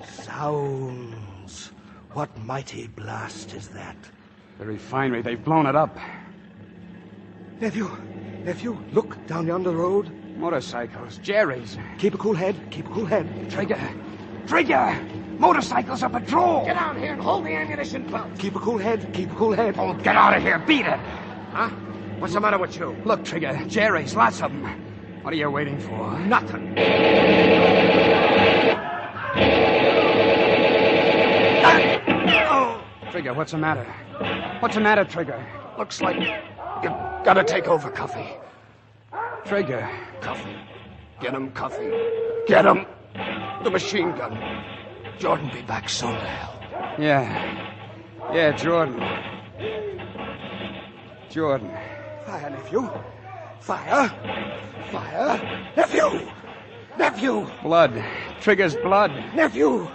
Sounds. What mighty blast is that? The refinery, they've blown it up. Nephew, look down yonder road. Motorcycles, Jerry's. Keep a cool head. Trigger! Motorcycles are patrol! Get out here and hold the ammunition belt. Keep a cool head. Oh, get out of here, beat it! Huh? What's the matter with you? Look, Trigger, Jerry's, lots of them. What are you waiting for? Nothing. Trigger, what's the matter? What's the matter, Trigger? Looks like you gotta take over, Cuffy. Trigger. Cuffy. Get him, Cuffy. Get him. The machine gun. Jordan be back soon to help. Yeah, Jordan. Fire, nephew. Fire. Nephew. Blood. Trigger's blood. Nephew.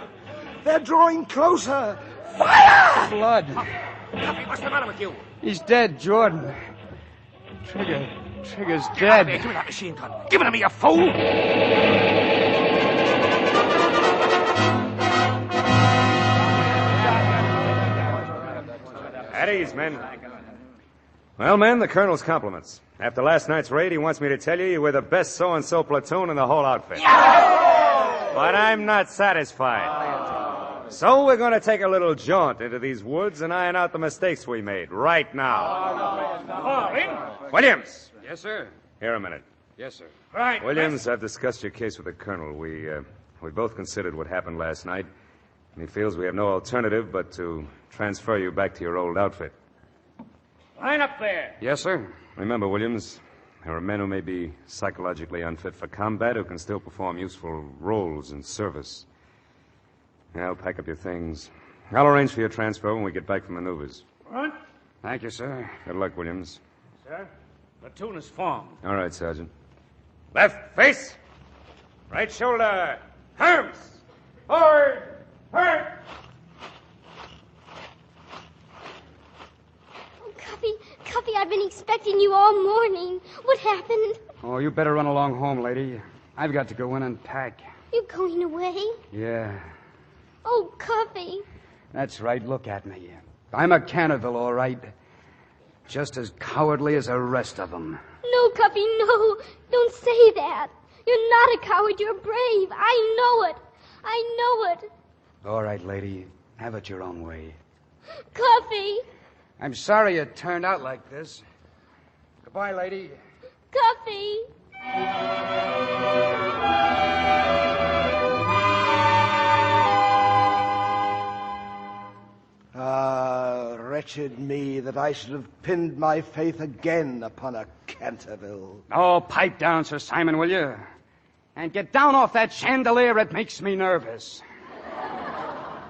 They're drawing closer. Fire! Blood. Cuffy, what's the matter with you? He's dead, Jordan. Trigger's Get out of there. dead. Give me that machine gun. Give it to me, you fool! At ease, men. Well, men, the Colonel's compliments. After last night's raid, he wants me to tell you were the best so-and-so platoon in the whole outfit. But I'm not satisfied. So we're going to take a little jaunt into these woods and iron out the mistakes we made right now. Williams! Yes, sir. Here a minute. Yes, sir. Right. Williams, I've discussed your case with the Colonel. We both considered what happened last night, and he feels we have no alternative but to transfer you back to your old outfit. Line up there. Yes, sir. Remember, Williams, there are men who may be psychologically unfit for combat who can still perform useful roles in service. Now, pack up your things. I'll arrange for your transfer when we get back from maneuvers. Front. Thank you, sir. Good luck, Williams. Sir, platoon is formed. All right, Sergeant. Left face. Right shoulder. Arms. Forward. Hurt. Oh, Cuffy, I've been expecting you all morning. What happened? Oh, you better run along home, lady. I've got to go in and pack. You going away? Yeah, Oh, Cuffy. that's right. Look at me. I'm a Canterville, all right. Just as cowardly as the rest of them. No, Cuffy, no. Don't say that. You're not a coward. You're brave. I know it. I know it. All right, lady. Have it your own way. Cuffy! I'm sorry it turned out like this. Goodbye, lady. Cuffy! Ah, wretched me that I should have pinned my faith again upon a Canterville. Oh, pipe down, Sir Simon, will you? And get down off that chandelier. It makes me nervous.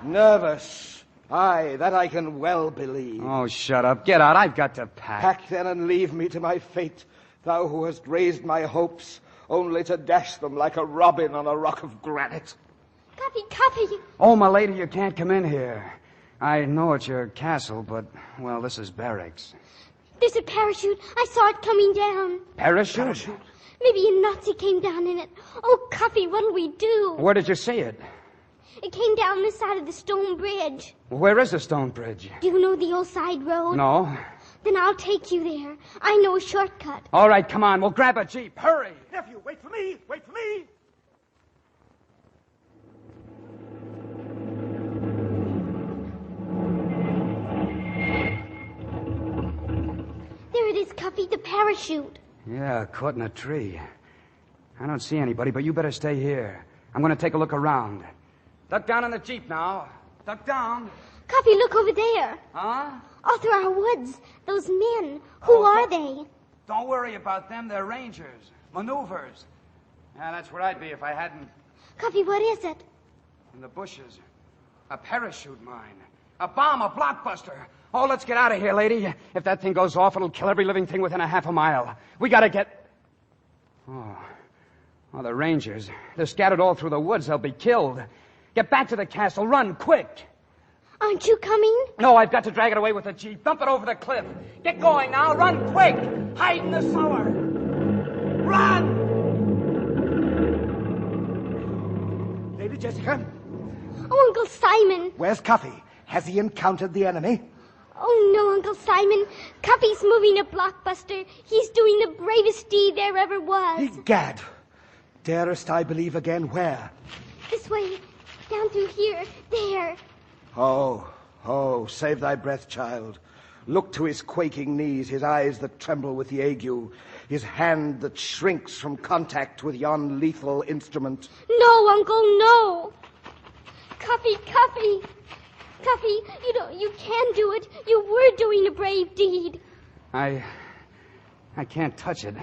Nervous? Aye, that I can well believe. Oh, shut up. Get out. I've got to pack. Pack then and leave me to my fate, thou who hast raised my hopes, only to dash them like a robin on a rock of granite. Cuffy! Oh, my lady, you can't come in here. I know it's your castle, but, well, this is barracks. There's a parachute. I saw it coming down. Parachute? Maybe a Nazi came down in it. Oh, Cuffy, what'll we do? Where did you see it? It came down this side of the stone bridge. Where is the stone bridge? Do you know the old side road? No. Then I'll take you there. I know a shortcut. All right, come on. We'll grab a jeep. Hurry. Nephew, wait for me. Wait for me. There it is, Cuffy, the parachute. Yeah, caught in a tree. I don't see anybody, but you better stay here. I'm going to take a look around. Duck down in the jeep now. Duck down. Cuffy, look over there. Huh? All through our woods. Those men. Who are they? Don't worry about them. They're rangers. Maneuvers. Yeah, that's where I'd be if I hadn't... Cuffy, what is it? In the bushes. A parachute mine. A bomb, a blockbuster. Oh, let's get out of here, lady. If that thing goes off, it'll kill every living thing within a half a mile. We gotta get... Oh, the rangers. They're scattered all through the woods. They'll be killed. Get back to the castle. Run, quick. Aren't you coming? No, I've got to drag it away with the jeep. Dump it over the cliff. Get going now. Run, quick. Hide in the cellar. Run! Lady Jessica? Oh, Uncle Simon. Where's Cuffy? Has he encountered the enemy? Oh, no, Uncle Simon. Cuffy's moving a blockbuster. He's doing the bravest deed there ever was. Egad. Darest I believe again where? This way. Down through here. There. Oh, save thy breath, child. Look to his quaking knees, his eyes that tremble with the ague, his hand that shrinks from contact with yon lethal instrument. No, Uncle, no. Cuffy. Cuffy, you can do it. You were doing a brave deed. I can't touch it.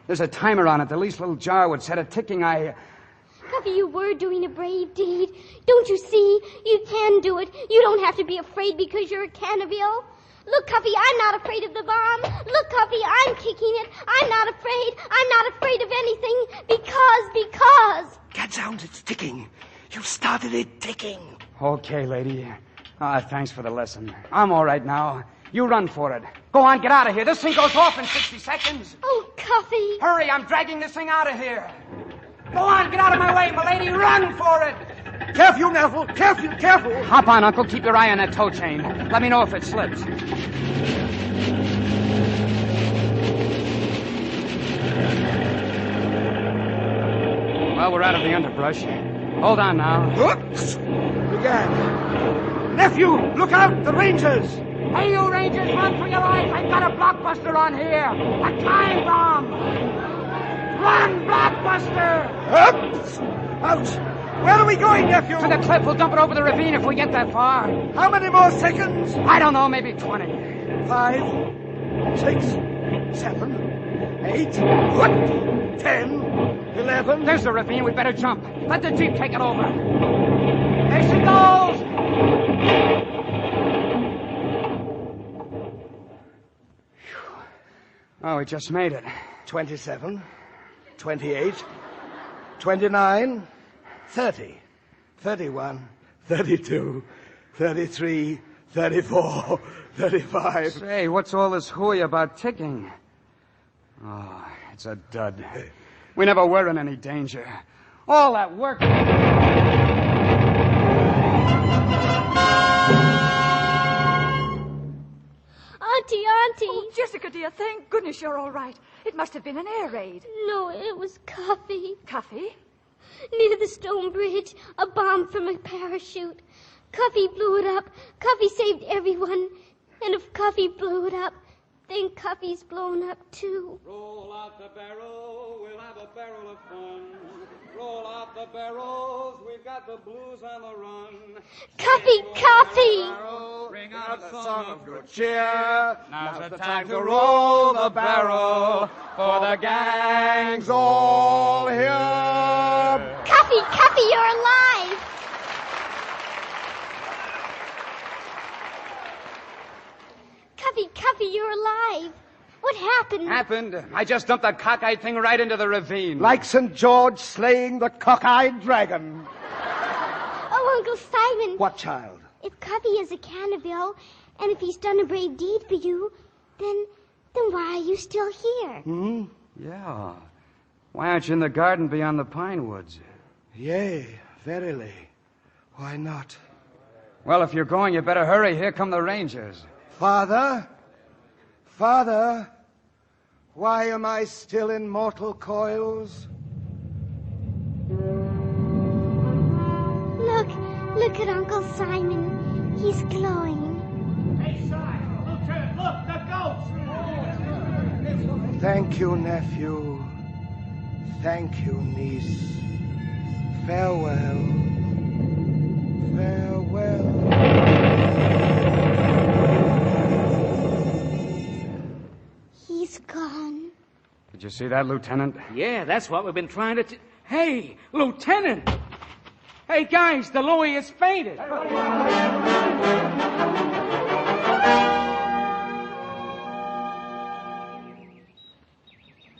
There's a timer on it. The least little jar would set it ticking. Cuffy, you were doing a brave deed. Don't you see? You can do it. You don't have to be afraid because you're a Canterville. Look, Cuffy, I'm not afraid of the bomb. Look, Cuffy, I'm kicking it. I'm not afraid. I'm not afraid of anything because... Gadzound, it's ticking. You started it ticking. Okay, lady. Thanks for the lesson. I'm all right now. You run for it. Go on, get out of here. This thing goes off in 60 seconds. Oh, Cuffy. Hurry, I'm dragging this thing out of here. Go on, get out of my way, my lady. Run for it. Careful, Neville. Careful. Hop on, Uncle. Keep your eye on that tow chain. Let me know if it slips. Well, we're out of the underbrush. Hold on now. Oops. Begad. Nephew, look out! The Rangers! Hey, you Rangers, run for your life! I've got a blockbuster on here! A time bomb! Run, blockbuster! Oops! Ouch! Where are we going, nephew? To the cliff. We'll dump it over the ravine if we get that far. How many more seconds? I don't know, maybe 20. 5, 6, 7, 8, 10, 11. There's the ravine. We better jump. Let the jeep take it over. There she goes! Oh, we just made it. 27, 28, 29, 30, 31, 32, 33, 34, 35. Say, what's all this hooey about ticking? Oh, it's a dud. We never were in any danger. All that work... Auntie! Oh, Jessica, dear, thank goodness you're all right. It must have been an air raid. No, it was Cuffy. Cuffy? Near the stone bridge, a bomb from a parachute. Cuffy blew it up. Cuffy saved everyone. And if Cuffy blew it up, then Cuffy's blown up too. Roll out the barrel, we'll have a barrel of fun. Roll out the barrels, we've got the blues on the run. Cuffy, Cuffy! Bring out the song of good cheer. Now's the time to roll the barrel, for the gang's all here. Cuffy, Cuffy, you're alive! Cuffy, Cuffy, you're alive. What happened? Happened? I just dumped that cockeyed thing right into the ravine. Like St. George slaying the cockeyed dragon. Oh, Uncle Simon. What, child? If Cuffy is a Canterville, and if he's done a brave deed for you, then why are you still here? Hmm? Yeah. Why aren't you in the garden beyond the pine woods? Yea, verily. Why not? Well, if you're going, you better hurry. Here come the Rangers. Father? Father? Why am I still in mortal coils? Look at Uncle Simon. He's glowing. Hey, Si, Lieutenant, look, the ghost! Thank you, nephew. Thank you, niece. Farewell. Farewell. He's gone. Did you see that, Lieutenant? Yeah, that's what we've been trying to... Hey, Lieutenant! Hey, guys, the Louie has fainted.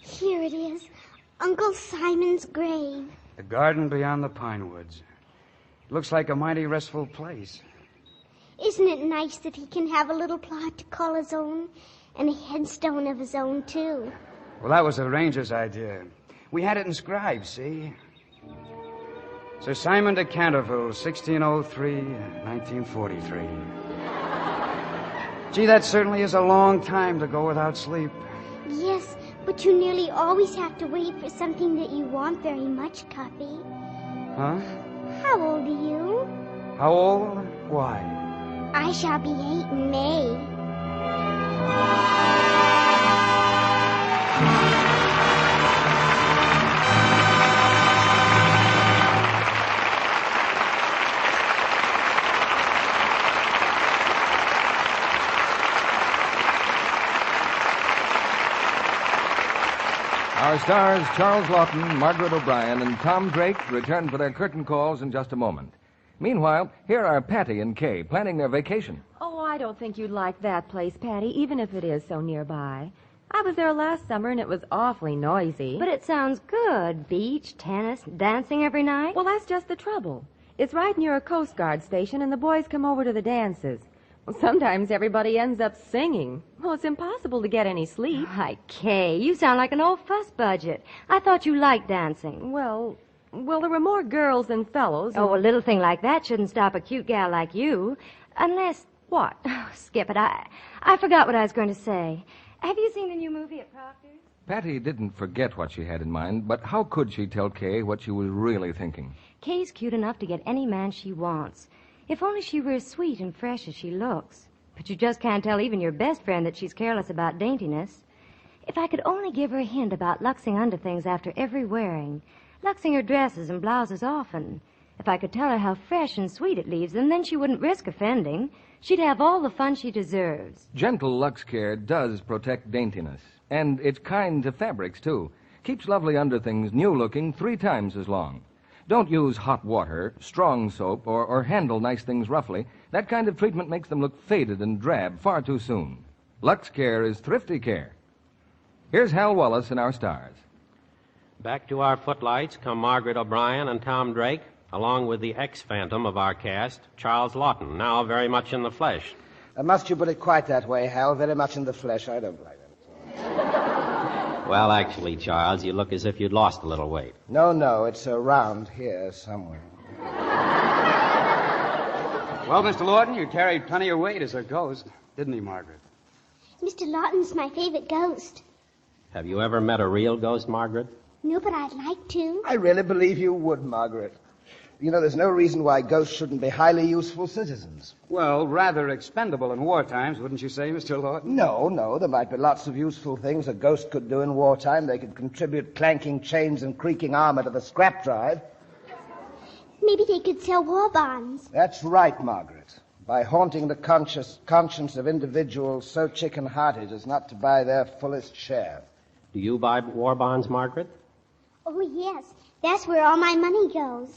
Here it is. Uncle Simon's grave. The garden beyond the pine woods. Looks like a mighty restful place. Isn't it nice that he can have a little plot to call his own? And a headstone of his own, too. Well, that was the Ranger's idea. We had it inscribed, see? Sir Simon de Canterville, 1603, 1943. Gee, that certainly is a long time to go without sleep. Yes, but you nearly always have to wait for something that you want very much, Cuffy. Huh? How old are you? How old? Why? I shall be 8 in May. Our stars, Charles Lawton, Margaret O'Brien, and Tom Drake, return for their curtain calls in just a moment. Meanwhile, here are Patty and Kay planning their vacation. Oh, I don't think you'd like that place, Patty, even if it is so nearby. I was there last summer, and it was awfully noisy. But it sounds good. Beach, tennis, dancing every night. Well, that's just the trouble. It's right near a Coast Guard station, and the boys come over to the dances. Well, sometimes everybody ends up singing. Well, it's impossible to get any sleep. Hi, Kay, you sound like an old fuss budget. I thought you liked dancing. Well, there were more girls than fellows. Oh, a little thing like that shouldn't stop a cute gal like you. Unless... What? Oh, skip it. I forgot what I was going to say. Have you seen the new movie at Proctor's? Patty didn't forget what she had in mind, but how could she tell Kay what she was really thinking? Kay's cute enough to get any man she wants. If only she were as sweet and fresh as she looks. But you just can't tell even your best friend that she's careless about daintiness. If I could only give her a hint about luxing underthings after every wearing, luxing her dresses and blouses often. If I could tell her how fresh and sweet it leaves them, then she wouldn't risk offending. She'd have all the fun she deserves. Gentle Lux Care does protect daintiness. And it's kind to fabrics, too. Keeps lovely underthings new-looking 3 times as long. Don't use hot water, strong soap, or handle nice things roughly. That kind of treatment makes them look faded and drab far too soon. Lux Care is thrifty care. Here's Hal Wallace and our stars. Back to our footlights come Margaret O'Brien and Tom Drake, along with the ex-phantom of our cast, Charles Lawton, now very much in the flesh. Must you put it quite that way, Hal? Very much in the flesh. I don't like it. Well, actually, Charles, you look as if you'd lost a little weight. No, it's around here somewhere. Well, Mr. Lawton, you carried plenty of weight as a ghost, didn't he, Margaret? Mr. Lawton's my favorite ghost. Have you ever met a real ghost, Margaret? No, but I'd like to. I really believe you would, Margaret. You know, there's no reason why ghosts shouldn't be highly useful citizens. Well, rather expendable in war times, wouldn't you say, Mr. Lawton? No, there might be lots of useful things a ghost could do in wartime. They could contribute clanking chains and creaking armor to the scrap drive. Maybe they could sell war bonds. That's right, Margaret. By haunting the conscience of individuals so chicken-hearted as not to buy their fullest share. Do you buy war bonds, Margaret? Oh, yes. That's where all my money goes.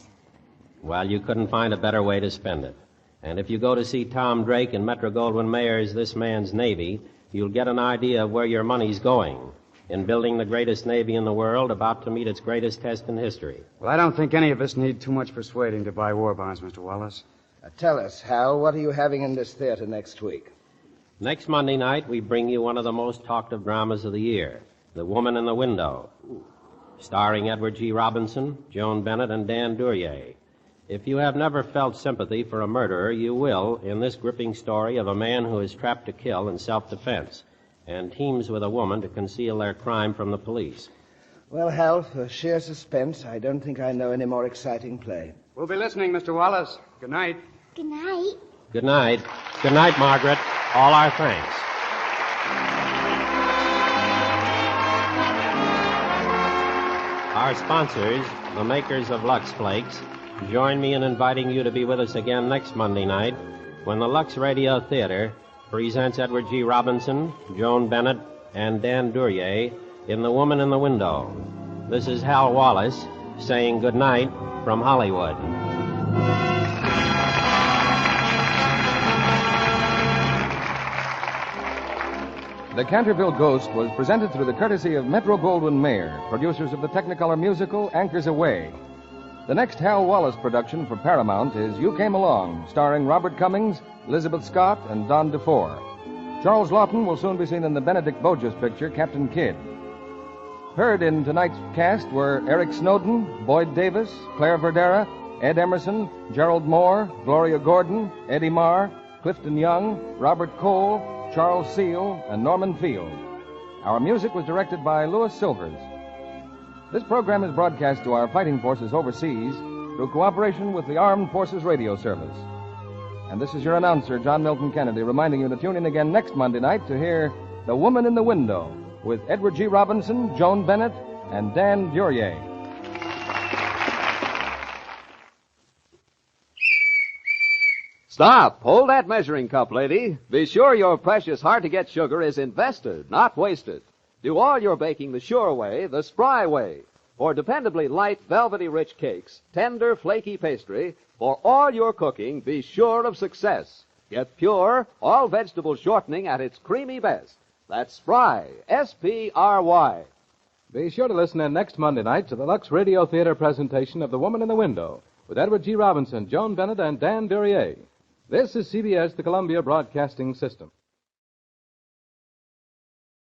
Well, you couldn't find a better way to spend it. And if you go to see Tom Drake in Metro-Goldwyn-Mayer's This Man's Navy, you'll get an idea of where your money's going in building the greatest navy in the world, about to meet its greatest test in history. Well, I don't think any of us need too much persuading to buy war bonds, Mr. Wallace. Now, tell us, Hal, what are you having in this theater next week? Next Monday night, we bring you one of the most talked-of dramas of the year, The Woman in the Window, starring Edward G. Robinson, Joan Bennett, and Dan Duryea. If you have never felt sympathy for a murderer, you will in this gripping story of a man who is trapped to kill in self-defense and teams with a woman to conceal their crime from the police. Well, Hal, for sheer suspense, I don't think I know any more exciting play. We'll be listening, Mr. Wallace. Good night. Good night. Good night. Good night, Margaret. All our thanks. Our sponsors, the makers of Lux Flakes, join me in inviting you to be with us again next Monday night when the Lux Radio Theater presents Edward G. Robinson, Joan Bennett, and Dan Duryea in The Woman in the Window. This is Hal Wallace saying good night from Hollywood. The Canterville Ghost was presented through the courtesy of Metro-Goldwyn-Mayer, producers of the Technicolor musical Anchors Aweigh. The next Hal Wallace production for Paramount is You Came Along, starring Robert Cummings, Elizabeth Scott, and Don DeFore. Charles Lawton will soon be seen in the Benedict Boge's picture, Captain Kidd. Heard in tonight's cast were Eric Snowden, Boyd Davis, Claire Verdera, Ed Emerson, Gerald Moore, Gloria Gordon, Eddie Marr, Clifton Young, Robert Cole, Charles Seal, and Norman Field. Our music was directed by Louis Silvers. This program is broadcast to our fighting forces overseas through cooperation with the Armed Forces Radio Service. And this is your announcer, John Milton Kennedy, reminding you to tune in again next Monday night to hear The Woman in the Window with Edward G. Robinson, Joan Bennett, and Dan Duryea. Stop! Hold that measuring cup, lady. Be sure your precious hard-to-get sugar is invested, not wasted. Do all your baking the sure way, the spry way. For dependably light, velvety rich cakes, tender, flaky pastry, for all your cooking, be sure of success. Get pure, all-vegetable shortening at its creamy best. That's Spry, S-P-R-Y. Be sure to listen in next Monday night to the Lux Radio Theater presentation of The Woman in the Window with Edward G. Robinson, Joan Bennett, and Dan Duryea. This is CBS, the Columbia Broadcasting System.